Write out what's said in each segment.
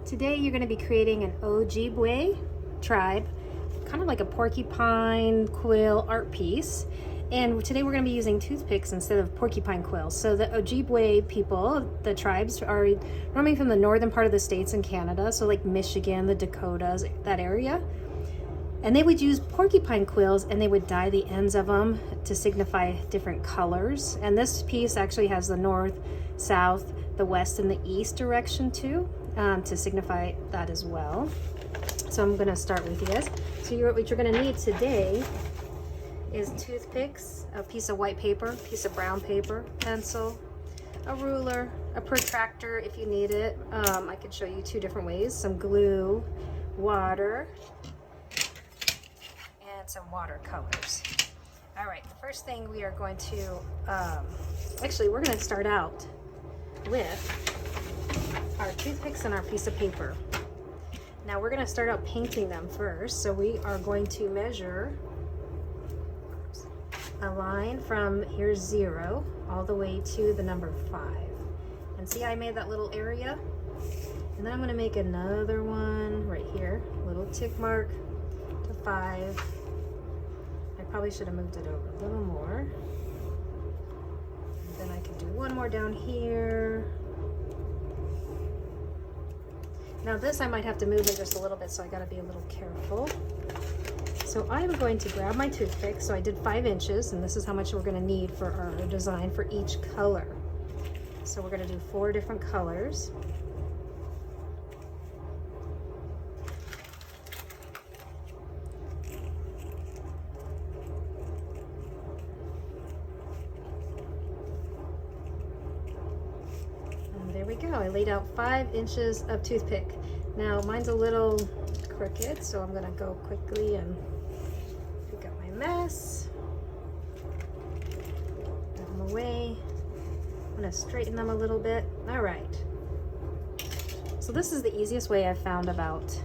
Today you're going to be creating an Ojibwe tribe, kind of like a porcupine quill art piece. And today we're going to be using toothpicks instead of porcupine quills. So the Ojibwe people, the tribes, are roaming from the northern part of the states in Canada, so like Michigan, the Dakotas, that area. And they would use porcupine quills and they would dye the ends of them to signify different colors. And this piece actually has the north, south, the west, and the east direction too, to signify that as well. So I'm gonna start with you guys. So what you're gonna need today is toothpicks, a piece of white paper, a piece of brown paper, pencil, a ruler, a protractor if you need it. I can show you two different ways, some glue, water, and some watercolors. All right, the first thing we are going to, actually we're gonna start out with our toothpicks and our piece of paper. Now we're gonna start out painting them first. So we are going to measure a line from here's 0 all the way to the number 5. And see, I made that little area. And then I'm gonna make another one right here, little tick mark to 5. I probably should have moved it over a little more. And then I can do one more down here. Now this I might have to move it just a little bit, so I gotta be a little careful. So I'm going to grab my toothpick. So I did 5 inches, and this is how much we're gonna need for our design for each color. So we're gonna do 4 different colors. There we go. I laid out 5 inches of toothpick. Now mine's a little crooked, so I'm gonna go quickly and pick up my mess. Put them away. I'm gonna straighten them a little bit. All right. So this is the easiest way I've found about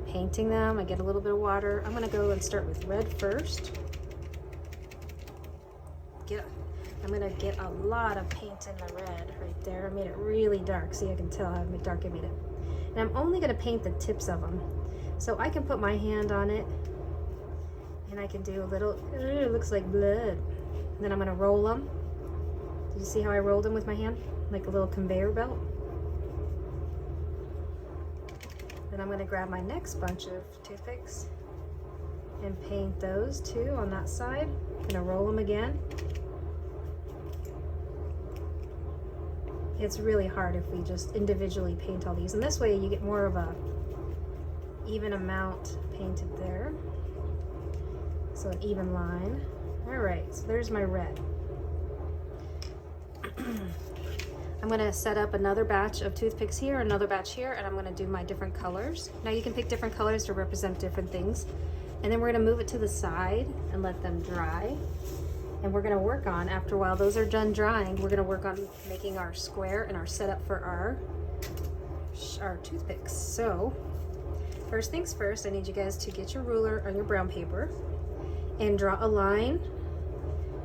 painting them. I get a little bit of water. I'm gonna go and start with red first. I'm gonna get a lot of paint in the red right there. I made it really dark. See, I can tell how dark I made it. And I'm only gonna paint the tips of them. So I can put my hand on it and I can do a little, it looks like blood. And then I'm gonna roll them. Did you see how I rolled them with my hand? Like a little conveyor belt. Then I'm gonna grab my next bunch of toothpicks and paint those too on that side. I'm gonna roll them again. It's really hard if we just individually paint all these, and this way you get more of a even amount painted there, so an even line. All right, so there's my red. I'm gonna set up another batch of toothpicks here, another batch here, and I'm gonna do my different colors. Now you can pick different colors to represent different things, and then we're gonna move it to the side and let them dry. And we're gonna work on, after a while those are done drying, we're gonna work on making our square and our setup for our toothpicks. So, first things first, I need you guys to get your ruler on your brown paper and draw a line.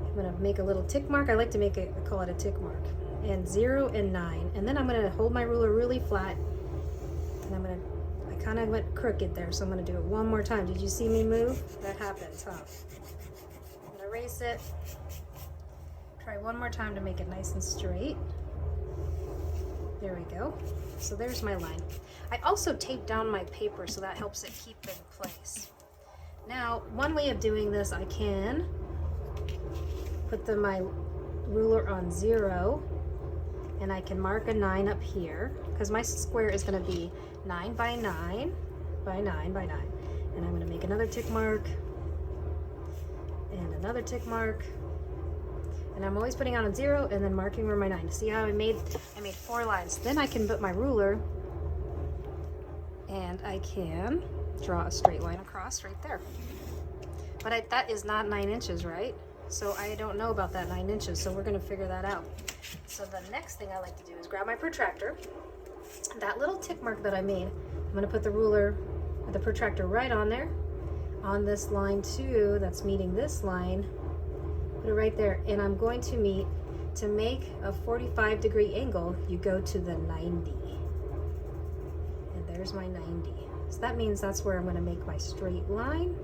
I'm gonna make a little tick mark. I like to make it, I call it a tick mark. And 0 and 9. And then I'm gonna hold my ruler really flat, and I kinda went crooked there, so I'm gonna do it one more time. Did you see me move? That happens, huh? Erase it. Try one more time to make it nice and straight. There we go. So there's my line. I also taped down my paper so that helps it keep in place. Now, one way of doing this, I can put my ruler on 0, and I can mark a 9 up here, because my square is going to be 9 by 9 by 9 by 9. And I'm going to make another tick mark and another tick mark, and I'm always putting on a 0 and then marking where my 9. See how I made 4 lines. Then I can put my ruler and I can draw a straight line across right there. But that is not 9 inches, right? So I don't know about that 9 inches, so we're gonna figure that out. So the next thing I like to do is grab my protractor. That little tick mark that I made, I'm gonna put the ruler, the protractor right on there, on this line too, that's meeting this line. Put it right there, and I'm going to make a 45-degree angle, you go to the 90. there's my 90. So that means that's where I'm going to make my straight line.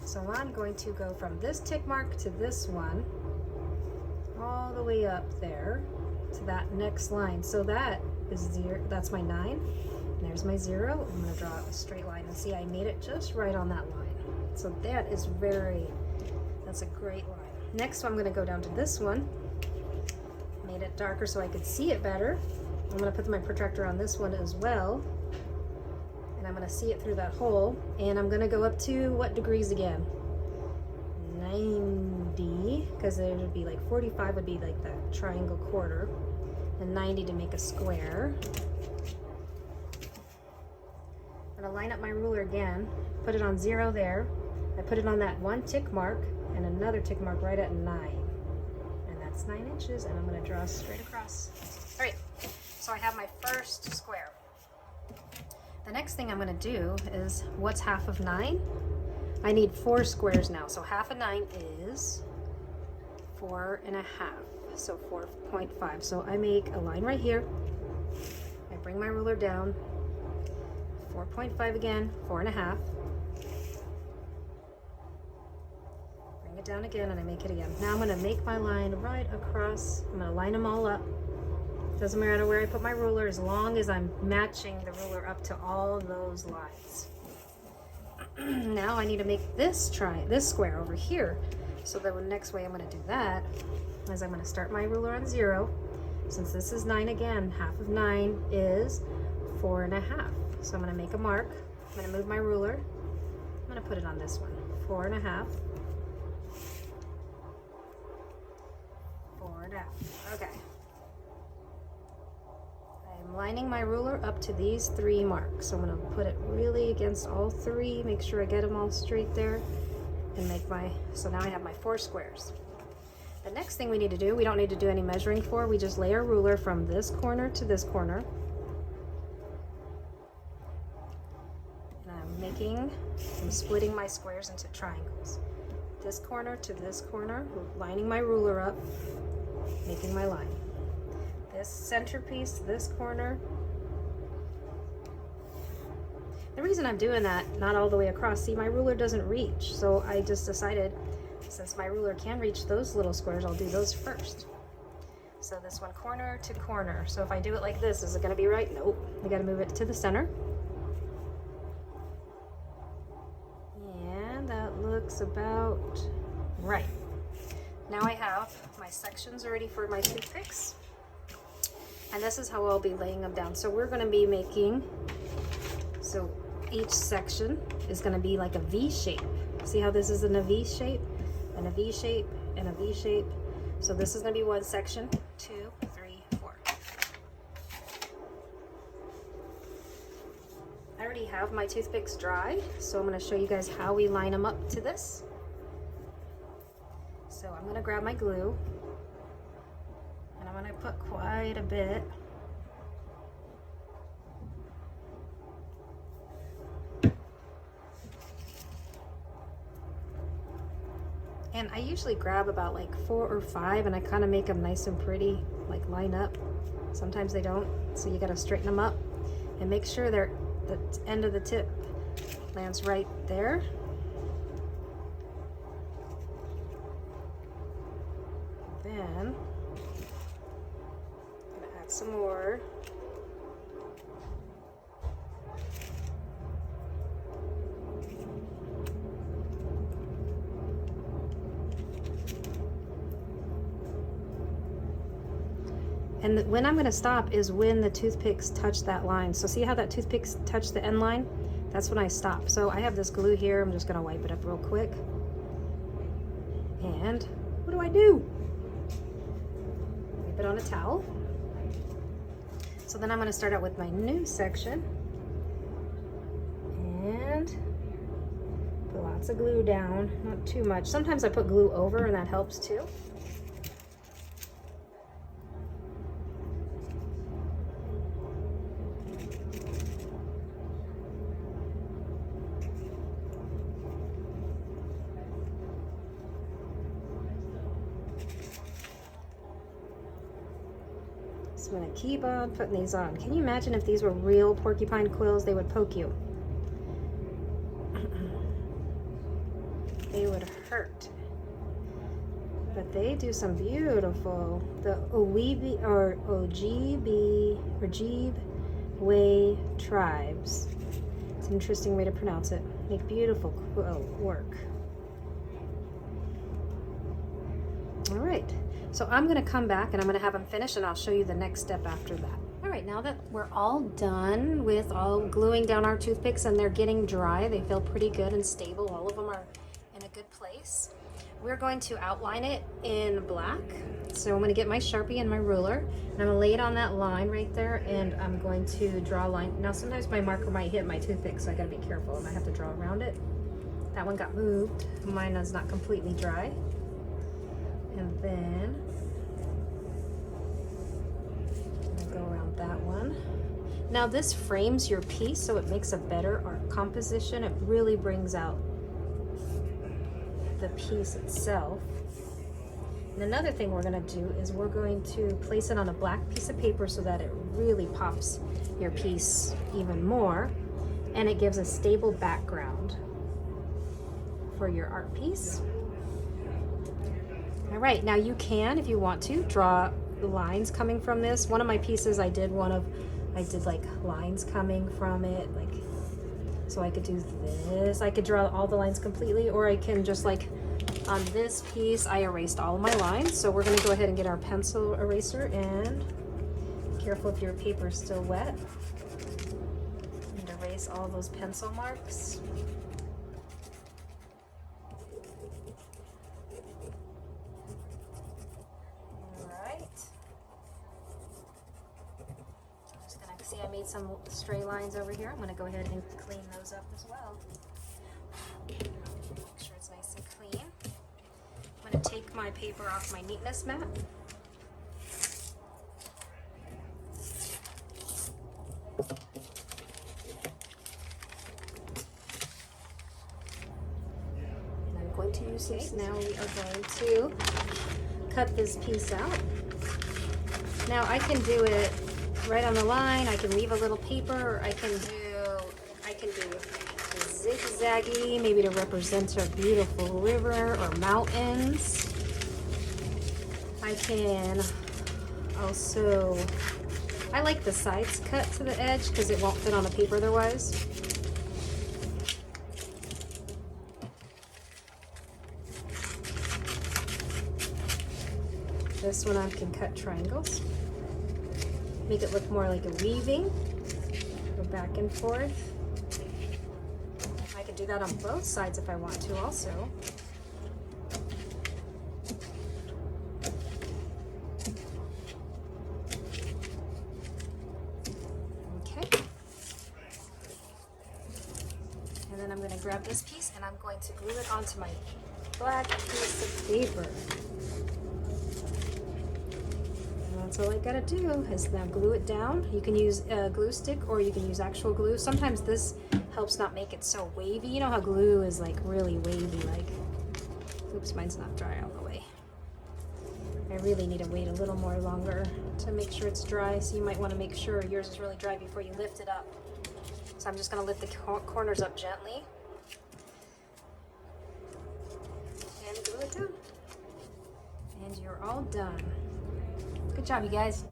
So I'm going to go from this tick mark to this one, all the way up there to that next line. So that is 0, that's my 9. And there's my 0. I'm going to draw a straight line and see I made it just right on that line. So that is that's a great line. Next I'm going to go down to this one. Made it darker so I could see it better. I'm going to put my protractor on this one as well. And I'm going to see it through that hole. And I'm going to go up to what degrees again? 90, because it would be like 45 would be like that triangle quarter, and 90 to make a square. I'm going to line up my ruler again, put it on 0 there. I put it on that one tick mark and another tick mark right at 9. And that's 9 inches, and I'm going to draw straight across. All right, so I have my first square. The next thing I'm going to do is, what's half of 9? I need 4 squares now. So half of 9 is 4.5. So 4.5. So I make a line right here. I bring my ruler down. 4.5 again, 4.5. Bring it down again, and I make it again. Now I'm going to make my line right across. I'm going to line them all up. Doesn't matter where I put my ruler, as long as I'm matching the ruler up to all those lines. Now I need to make this square over here. So the next way I'm going to do that is I'm going to start my ruler on 0. Since this is 9 again, half of 9 is 4.5. So I'm going to make a mark. I'm going to move my ruler. I'm going to put it on this one. 4.5. 4.5. Okay. I'm lining my ruler up to these 3 marks. So I'm going to put it really against all 3, make sure I get them all straight there, and make so now I have my 4 squares. The next thing we need to do, we don't need to do any measuring for, we just lay our ruler from this corner to this corner. And I'm splitting my squares into triangles. This corner to this corner, lining my ruler up, making my line. This centerpiece, this corner. The reason I'm doing that, not all the way across, see, my ruler doesn't reach, so I just decided, since my ruler can reach those little squares, I'll do those first. So this one corner to corner. So if I do it like this, is it going to be right? Nope. I got to move it to the center. And that looks about right. Now I have my sections ready for my toothpicks. And this is how I'll be laying them down. So we're going to be making, so each section is going to be like a V shape. See how this is in a V shape, and a V shape, and a V shape. So this is going to be one section, 2, 3, 4. I already have my toothpicks dry, so I'm going to show you guys how we line them up to this. So I'm going to grab my glue. I'm going to put quite a bit. And I usually grab about like 4 or 5, and I kind of make them nice and pretty, like line up. Sometimes they don't, so you got to straighten them up and make sure the end of the tip lands right there. Then some more. And when I'm going to stop is when the toothpicks touch that line. So see how that toothpicks touch the end line? That's when I stop. So I have this glue here. I'm just going to wipe it up real quick. And what do I do? Wipe it on a towel. So then I'm going to start out with my new section and put lots of glue down, not too much. Sometimes I put glue over, and that helps too. So I'm gonna keep on putting these on. Can you imagine if these were real porcupine quills? They would poke you. They would hurt. But they do some beautiful, the Ojibwe or Ojibwe tribes. It's an interesting way to pronounce it. Make beautiful quill work. All right, so I'm gonna come back and I'm gonna have them finish and I'll show you the next step after that. All right, now that we're all done with all gluing down our toothpicks and they're getting dry, they feel pretty good and stable. All of them are in a good place. We're going to outline it in black. So I'm gonna get my Sharpie and my ruler and I'm gonna lay it on that line right there and I'm going to draw a line. Now sometimes my marker might hit my toothpick, so I gotta be careful. I might have to draw around it. That one got moved. Mine is not completely dry. And then I'll go around that one. Now this frames your piece, so it makes a better art composition. It really brings out the piece itself. And another thing we're going to do is we're going to place it on a black piece of paper so that it really pops your piece even more, and it gives a stable background for your art piece. All right, now you can, if you want to, draw the lines coming from this. One of my pieces I did like lines coming from it, like, so I could do this. I could draw all the lines completely, or I can just, like on this piece, I erased all of my lines. So we're gonna go ahead and get our pencil eraser, and careful if your paper is still wet, and erase all those pencil marks. See, I made some stray lines over here. I'm going to go ahead and clean those up as well. Make sure it's nice and clean. I'm going to take my paper off my neatness mat. And I'm going to use this. Now we are going to cut this piece out. Now I can do it right on the line. I can leave a little paper, or I can do zigzaggy, maybe to represent a beautiful river or mountains. I can also, I like the sides cut to the edge because it won't fit on the paper otherwise. This one I can cut triangles. Make it look more like a weaving. Go back and forth. I could do that on both sides if I want to also. Okay. And then I'm going to grab this piece and I'm going to glue it onto my black piece of paper. That's all I gotta do is now glue it down. You can use a glue stick or you can use actual glue. Sometimes this helps not make it so wavy. You know how glue is like really wavy, like, oops, mine's not dry all the way. I really need to wait a little more longer to make sure it's dry. So you might want to make sure yours is really dry before you lift it up. So I'm just gonna lift the corners up gently and glue it down. And you're all done. Good job, you guys.